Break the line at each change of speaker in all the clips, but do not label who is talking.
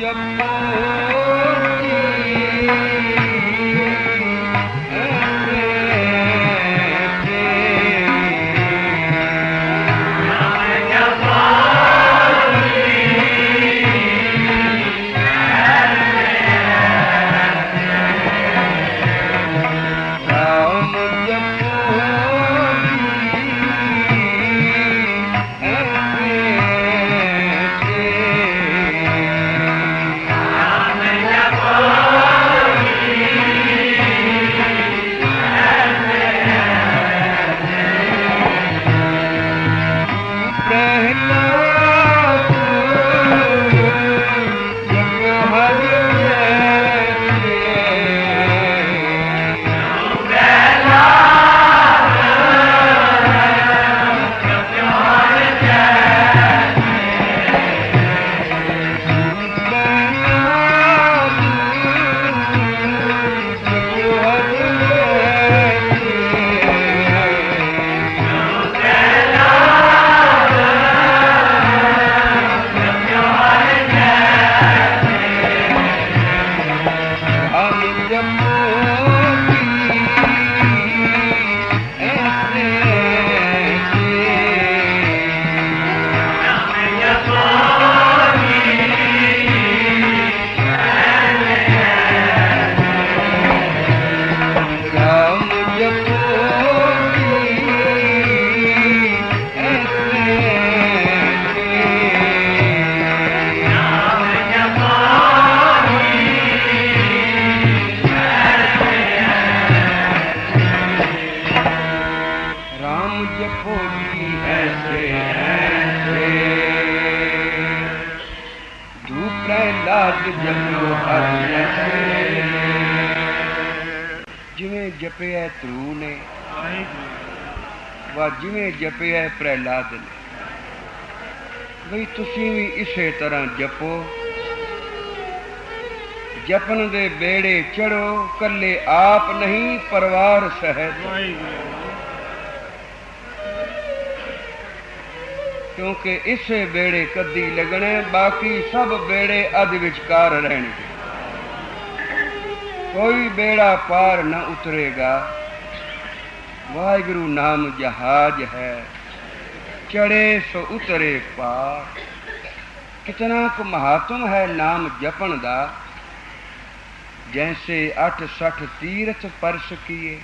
जपो जिवें जपिया ध्रुव ने वा जिवें जपिया प्रहलाद ने बई तुसीं भी इसे तरह जपो। जपन दे बेड़े चढ़ो कल्ले आप नहीं परिवार सहित, क्योंकि इसे बेड़े कदी लगने बाकी सब बेड़े अध विचकार रहने। कोई बेड़ा पार न उतरेगा। वाहिगुरु नाम जहाज है चढ़े सो उतरे पार। कितना को महात्म है नाम जपन दा। जैसे 68 तीर्थ परस किए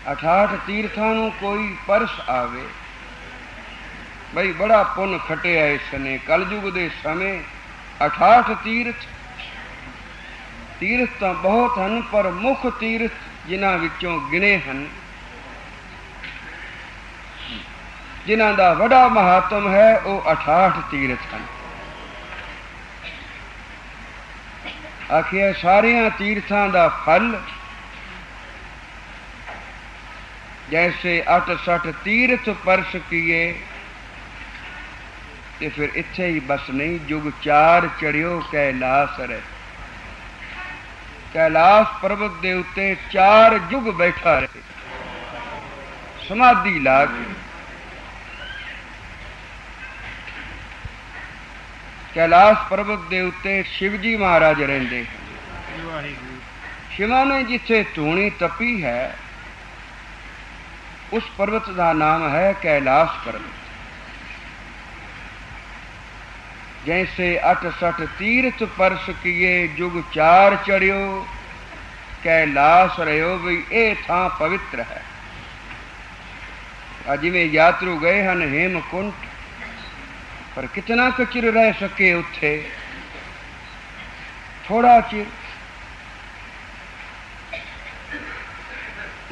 68 तीर्थां नूं कोई परस आवे। बई बड़ा पुन खटिया इसने कलयुग दे समय 68 तीर्थ तीर्थ तो बहुत हैं पर मुख तीर्थ जिन्हां विचों गिने हैं जिन्हां दा वड़ा महात्म है वो 68 तीर्थ हैं। आखिए सारियां तीर्थां दा फल जैसे 68 तीर्थ परस किए ते फिर इत्थे ही बस नहीं जुग 4 चढ़ियो कैलाश रहे। कैलाश पर्वत दे उत्ते 4 जुग बैठा रहे समाधि ला के। कैलाश पर्वत दे उत्ते शिवजी महाराज रहिंदे। शिवा ने जिथे धूणी तपी है उस पर्वत का नाम है कैलाश पर्वत। जैसे 68 तीर्थ परस किए जुग 4 चढ़ियो कैलाश रहो। भी ए थां पवित्र है। जिवें यात्रु गए हैं हेमकुंट पर कितना क चिर रह सके उत्थे थोड़ा चिर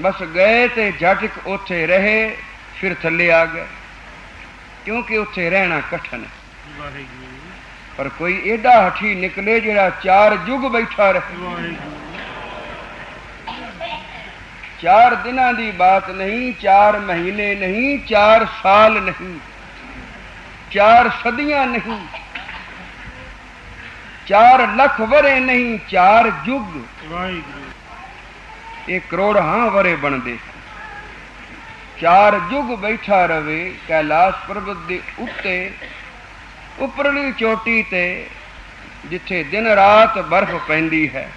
बस गए ते झटक उत्थे रहे फिर थले आ गए क्योंकि उत्थे रहना कठिन है। पर कोई एडा हठी निकले जिहड़ा 4 जुग बैठा रहे। 4 दिना दी बात नहीं 4 महीने नहीं 4 साल नहीं 4 सदियां नहीं 4 लाख वरे नहीं 4 जुग। एक करोड़ हाँ वरे बनते 4 जुग बैठा रवे कैलाश पर्वत दे उत्ते उपरली चोटी ते जिथे दिन रात बर्फ पैंदी है,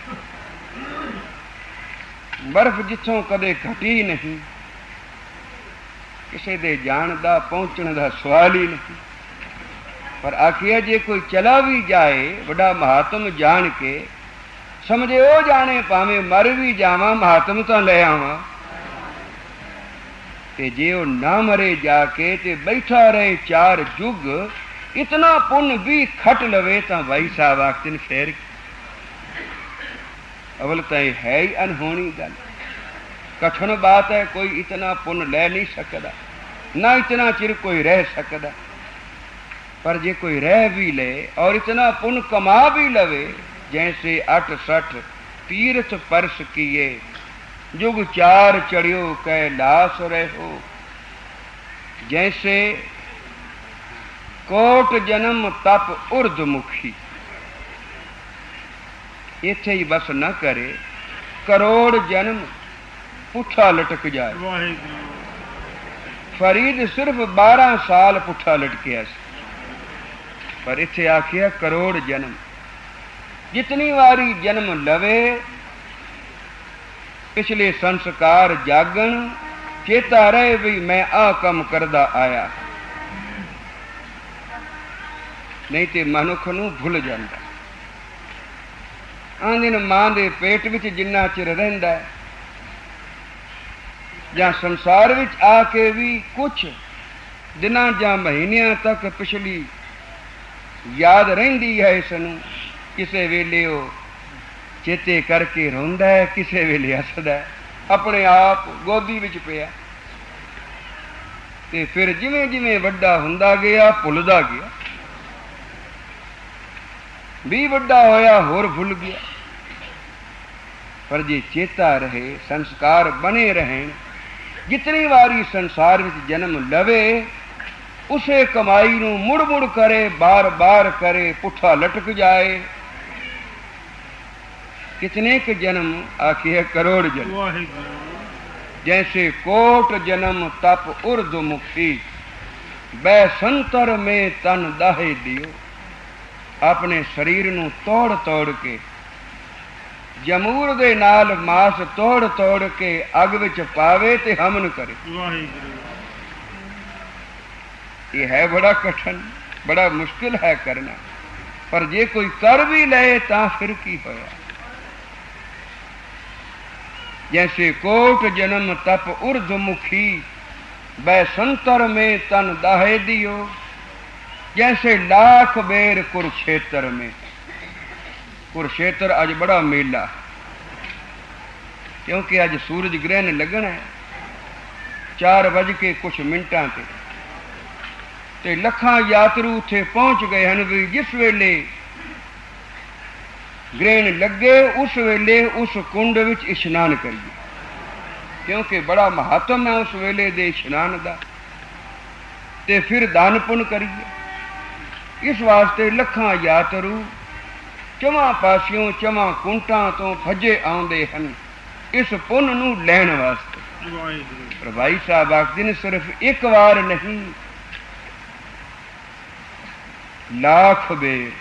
बर्फ जिथों कदे घटी नहीं, किसी दे जान दा पहुंचण दा सवाल ही नहीं। पर आखिया जे कोई चला भी जाए बड़ा महात्म जान के, समझे ओ जाने भावें मर भी जावां महात्म तो ले आवां, ते जे ओ ना मरे जाके ते बैठा रहे 4 जुग, इतना पुण्य भी खट लवे तो भाई साहब आखते फेर अवल तो है ही अनहोनी गल, कठिन बात है। कोई इतना पुण्य ले नहीं सकता, ना इतना चिर कोई रह सकता। पर जे कोई रह भी ले और इतना पुण्य कमा भी लवे, जैसे 8-60 तीर्थ परस किए, जुग 4 चढ़ियो कैलाश रहो, जैसे कोट जन्म तप उर्धमुखी। इथे ही बस न करे, करोड़ जन्म पुठा लटक जाए। फरीद सिर्फ 12 साल पुठा लटकिया, पर इथे आखिया करोड़ जन्म। जितनी वारी जन्म लवे, पिछले संस्कार जागन, चेता रहे भी मैं आ कम करदा आया, नहीं तो मनुख नूं भुल जांदा। आंदे न मां दे पेट विच जिन्ना चिर रहिंदा है, जां संसार विच आके भी कुछ दिनां जां महीनियां तक पिछली याद रहिंदी है इसनूं। किसे वेले ओ चेते करके रोंदा है, किसे वेले हसदा है, अपने आप गोदी विच पिया। ते फिर जिवें जिवें वड्डा हुंदा गया भुलदा गया, भी वड्डा होया होर भुल गया। पर जे चेता रहे, संस्कार बने रहें, जितनी वारी संसार विच जन्म लवे, उसे कमाई नूं मुड़ मुड़ करे, बार बार करे, पुठा लटक जाए। कितने के जन्म आखिए करोड़ जन्म, जैसे कोट जन्म तप उर्धमुखी, बैसंतर में तन दाहे दियो। अपने शरीर नूं तोड़ तोड़ के, जमूर दे नाल मास तोड़ तोड़ के अग विच पावे ते हमन करे। ये है बड़ा कठिन, बड़ा मुश्किल है करना। पर जे कोई कर भी ले तां फिर की होया। जैसे कोट जन्म तप उर्धमुखी, बैसंतर में तन दाहे दियो, जैसे लाख बेर कुरुक्षेत्र में। कुरुक्षेत्र अज बड़ा मेला, क्योंकि अज सूरज ग्रहण लगना है 4:00 ते लखां यात्रु उत्थे पहुंच गए हैं भी जिस वेले ग्रहण लगे उस वेले उस कुंड विच इशनान करिए, क्योंकि बड़ा महात्म है उस वेले दे इशनान दा। ते फिर दान पुण्य करिए। इस वास्ते लखां यात्रु चवां पासियों चवां कुंटां तो भजे आउंदे हन इस पुण्य नूं लैण वास्ते। पर भाई साहब आखदे ने सिर्फ एक बार नहीं, लाख बेर।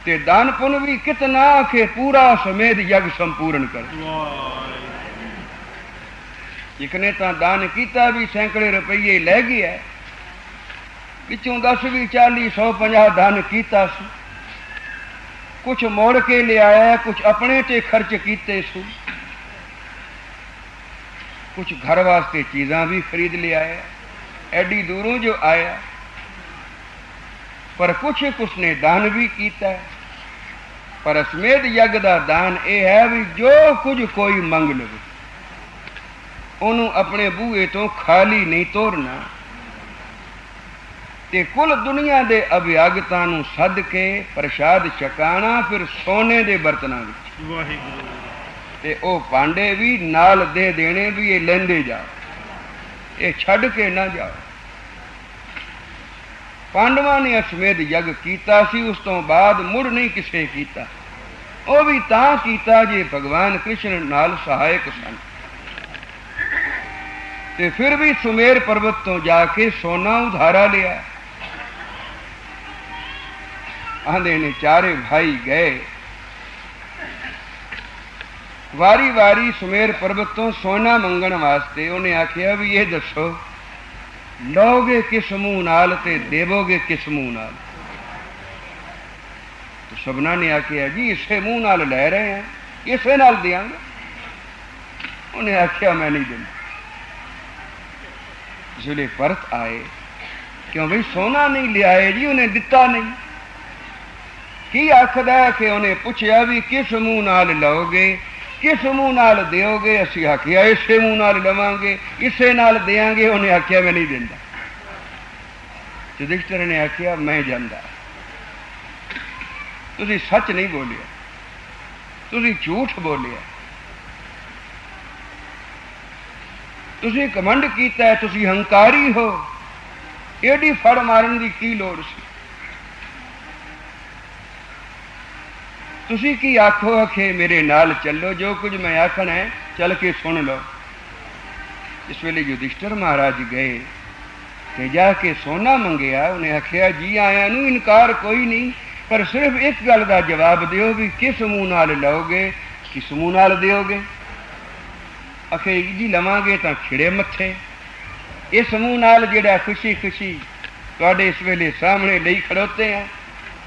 ते दान पुण्य भी कितना के पूरा समेत यज्ञ संपूर्ण कर। एक ने तो दान किया भी सैकड़े रुपये लै गया, पिछों 10 भी 40 150 दान किया, कुछ मोड़ के ले आया, कुछ अपने ते खर्च किते सु, कुछ घर वास्ते चीज़ां भी खरीद ले आया, एडी दूरों जो आया। पर कुछ उसने दान भी किया। पर असमेत यज्ञ का दान यह है भी जो कुछ कोई मंग लवे उन्होंने अपने बूहे तो खाली नहीं तोड़ना। ते कुल दुनिया के अभ्यागतां नूं सद के प्रसाद छकाना, फिर सोने के बर्तनों में ते ओ भांडे भी नाल दे देने भी ये लेंदे जाओ, ये छड़ के ना जाओ। पांडवां ने असमेत यज्ञ कीता सी, उस तो बाद मुड़ नहीं किसे कीता। वो भी तां कीता जे भगवान कृष्ण नाल सहायक सन। ते फिर भी सुमेर पर्वत तो जाके सोना उधारा लिया। आंदे ने चारे भाई गए। वारी वारी सुमेर पर्वत तो सोना मंगण वास्ते उन्हें आखिया भी ये दसो लोगे किस मुंह नाल ते देवोगे किस मुंह नाल। तो सबना ने आखिया जी इसे मुंह नाल ले रहे हैं, इसे नाल देंगे। उन्हें आखिया मैं नहीं देना। जिसले परत आए, क्यों भाई सोना नहीं ले आए जी, उन्हें दिता नहीं। की आखदा कि उन्हें पूछया भी किस मुंह नाल लोगे किस मुंह नाल दोगे। असी आखिया इसे मुंह नाल लवांगे, इसे नाल देंगे। उन्हें आखिया मैं नहीं देंदा। युधिष्ठिर ने आखिया मैं जांदा, तुसी सच नहीं बोलिया, तुसी झूठ बोलिया, तुसी कमंड कीता है, तुसी हंकारी हो। एडी फड़ मारन की की लोड़ सी। तुसी की आखो आखे मेरे नाल चलो, जो कुछ मैं आखना है चल के सुन लो। इस वेले युधिष्ठिर महाराज गए ते जाके सोना मंगया। उन्हें आखिया जी आया नू इनकार कोई नहीं, पर सिर्फ एक गल का जवाब दियो भी किस मुंह नाल लोगे किस मुंह नाल दोगे। आखे जी लवांगे तो खिड़े मत्थे, इस मुंह नाल जिहड़ा खुशी खुशी तुहाडे इस वेले सामने लई खड़ोते हैं,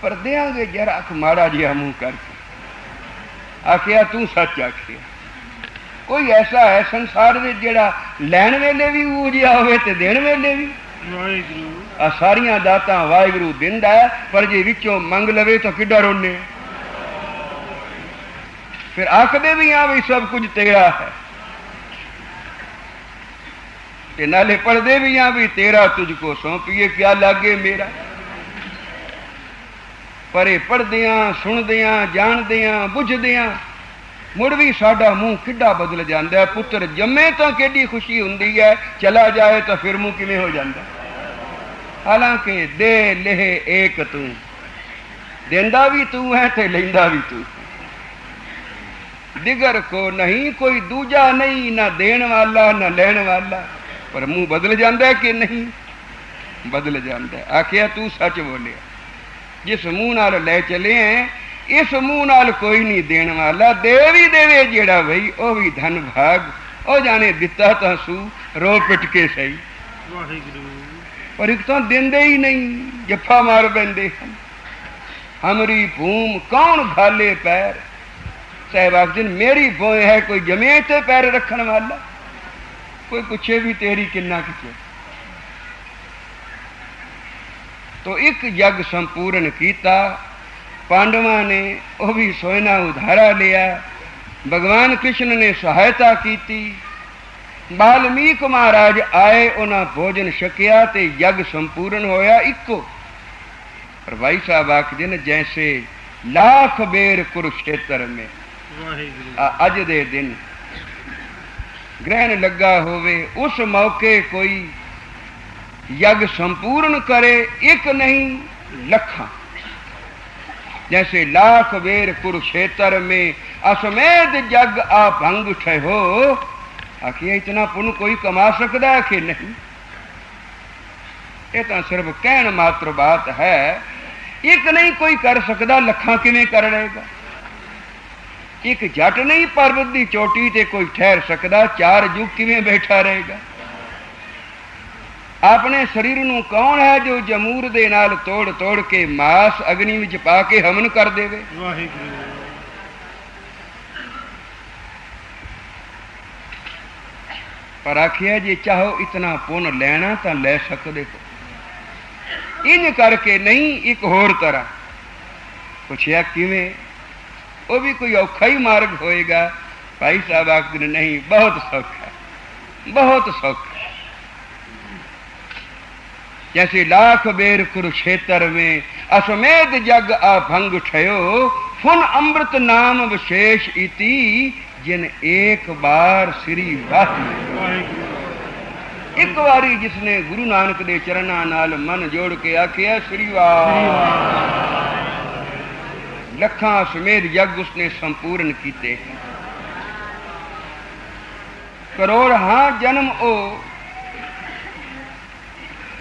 पर देंगे जरा माड़ा जिहा मुंह करके। आखिया तू सच आखिया। कोई ऐसा है संसार में जिहड़ा लैण वेले भी ऊ जिहा होवे ते देण वेले भी। आ सारियां दातां वाहिगुरू दिंदा है, पर जे विचों मंग लवे तो किड्डा रोने। फिर आखदे भी हाँ भी सब कुछ तेरा है, ते नाले पढ़दे भी हाँ भी तेरा तुझको सौंपिए क्या लागे मेरा। पर ये पढ़दियां सुनदियां जानदियां बुझदियां मुड़ भी साडा मुंह किड्डा बदल जाता है। पुत्र जम्मे तो केडी खुशी हुंदी है, चला जाए तो फिर मुंह किवें हो जाता। हालांकि दे लेह एक तू, देंदा भी तू है ते लैंदा भी तू। दिगर को नहीं कोई दूजा नहीं, ना देण वाला ना लैण वाला, पर मुंह बदल जाता है कि नहीं बदल जाता है। आखिया तू सच बोलिया, जिस मुंह नाल ले चले हैं इस मुंह नाल कोई नहीं देण वाला। दे भी देवे जेड़ा भाई ओ भी धन भाग, ओ जाने दिता तो सू रो पिट के सही, पर एक तो देंदे ही नहीं, जफा मार बैठे। हमरी भूम कौन घाले पैर, सहवाग दिन मेरी भोए है कोई जमे ते पैर रखन वाला, कोई पूछे भी तेरी किन्ना किचे। तो एक यज्ञ संपूर्ण किया। पांडवा ने वह भी सोना उधारा लिया, भगवान कृष्ण ने सहायता की। वाल्मीक महाराज आए, उन्हें भोजन छकिया ते यज्ञ संपूर्ण होया इको। पर भाई साहब आखदे ने जैसे लाख बेर कुरुक्षेत्र में अज दे दिन ग्रहण लगा होवे, उस मौके कोई यज्ञ संपूर्ण करे, एक नहीं लखा। जैसे लाख बेर कुरुक्षेत्र में अश्वमेध यज्ञ आ भंग ठहो। आखिए इतना पुण्य कोई कमा सकता है कि नहीं। ये तो सिर्फ कहन मात्र बात है। एक नहीं कोई कर सकता, लखा किवें कर लेगा। एक जट नहीं पर्वत की चोटी ते कोई ठहर सकता, 4 युग किवें बैठा रहेगा। अपने शरीर नूं कौन है जो जमूर दे नाल तोड़ तोड़ के मांस अग्नि विच पा के हवन कर देवे। पर आखिया जे चाहो इतना पुण्य लेना तो ले सकते हो। इंज करके नहीं, एक होर तरह पूछया किवें, वो भी कोई औखा ही मार्ग होएगा। भाई साहब आखदे नहीं, बहुत सौखा, बहुत सौखा। जैसे लाख बेर कुरुक्षेत्र में अश्वमेध यज्ञ आ भंग ठयो, फुन अमृत नाम विशेष इति, जिन एक बार श्री वाह। एक बारी जिसने गुरु नानक दे चरणा नाल मन जोड़ के आखिया श्री वाह, लखा अश्वमेध यज्ञ उसने संपूर्ण कीते। करोड़ हाँ जन्म ओ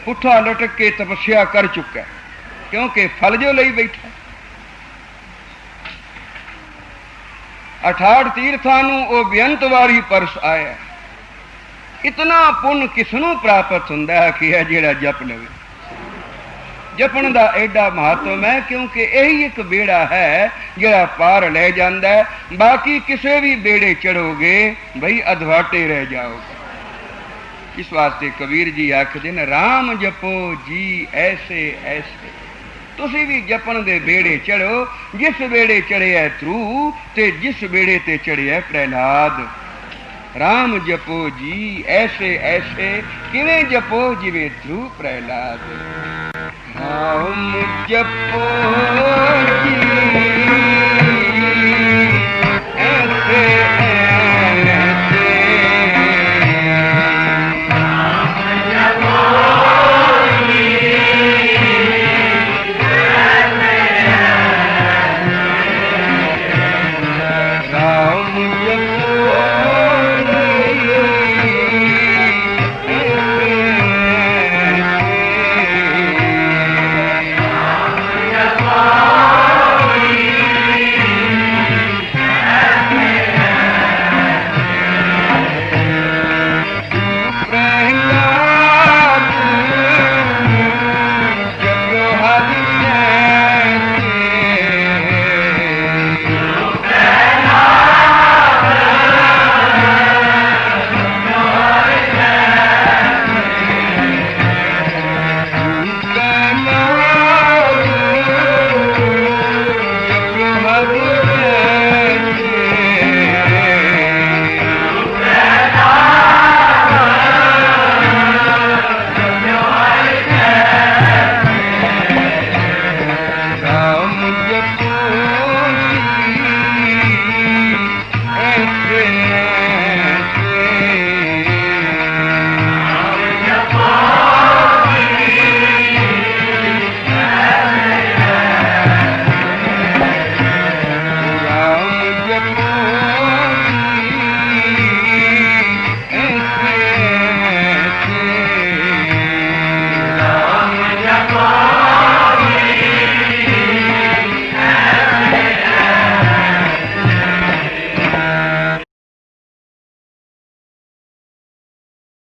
पुठा लटक के तपस्या कर चुका है, क्योंकि फल जो लई बैठा। 68 तीर्थां नूं ओ बेअंत वारी परस आया। इतना पुन किसनू प्राप्त हुंदा है कि है जिहड़ा जप लवे। जपण दा एडा महत्व है क्योंकि यही एक बेड़ा है जिहड़ा पार ले जांदा है। बाकी किसे भी बेड़े चढ़ोगे भाई अधवाटे रह जाओगे। इस वास्ते कबीर जी आखदे ने राम जपो जी ऐसे ऐसे। तुसी भी जपन दे बेड़े चढ़ो जिस बेड़े चढ़े है ध्रुव ते जिस बेड़े ते चढ़े है प्रहलाद। राम जपो जी ऐसे ऐसे किवें जपो जिवें ध्रुव प्रहलाद। राम जपो जी